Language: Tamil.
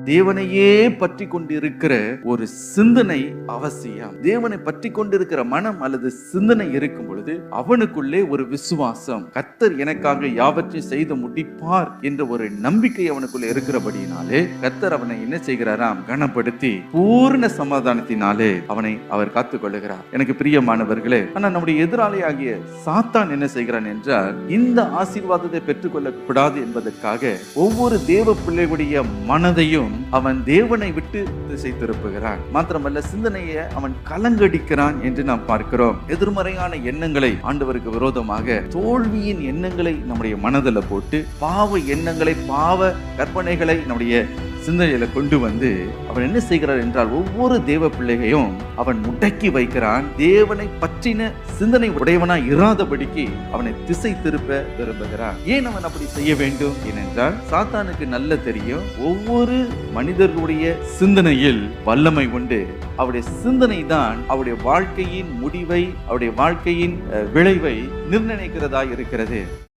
தேவனையே பற்றி கொண்டிருக்கிற ஒரு சிந்தனை அவசியம். தேவனை பற்றி கொண்டிருக்கிற மனம் அல்லது சிந்தனை இருக்கும் பொழுது அவனுக்குள்ளே ஒரு விசுவாசம், கர்த்தர் எனக்காக யாவற்றையும் செய்து முடிப்பார் என்ற ஒரு நம்பிக்கை அவனுக்குள்ள இருக்கிறபடியினாலே கர்த்தர் அவனை என்ன செய்கிறாராம், கனப்படுத்தி பூர்ண சமாதானத்தினாலே அவனை அவர் காத்துக் கொள்ளுகிறார். எனக்கு பிரியமானவர்களே, ஆனா நம்முடைய எதிராளி ஆகிய சாத்தான் என்ன செய்கிறான் என்றால், இந்த ஆசீர்வாதத்தை பெற்றுக்கொள்ள கூடாது என்பதற்காக ஒவ்வொரு தேவ பிள்ளைகளுடைய மனதையும் அவன் தேவனை விட்டு திசை திருப்புகிறான். மாத்திரமல்ல, சிந்தனையை அவன் கலங்கடிக்கிறான் என்று நாம் பார்க்கிறோம். எதிர்மறையான எண்ணங்களை, ஆண்டவருக்கு விரோதமாக தோல்வியின் எண்ணங்களை நம்முடைய மனதில் போட்டு, பாவ எண்ணங்களை, பாவ கற்பனைகளை நம்முடைய சிந்தனையில கொண்டு வந்து அவன் என்ன செய்கிறார் என்றால், ஒவ்வொரு தேவ பிள்ளைகையும் அவன் முடக்கி வைக்கிறான். தேவனை பற்றின சிந்தனை உடையவனாய் இராதபடிக்கு அவனை திசை திருப்ப விரும்புகிறான். ஏன் அவன் அப்படி செய்ய வேண்டும்? ஏனென்றால் சாத்தானுக்கு நல்ல தெரியும், ஒவ்வொரு மனிதர்களுடைய சிந்தனையில் வல்லமை உண்டு. அவருடைய சிந்தனை தான் அவருடைய வாழ்க்கையின் முடிவை, அவருடைய வாழ்க்கையின் விளைவை நிர்ணயிக்கிறதா இருக்கிறது.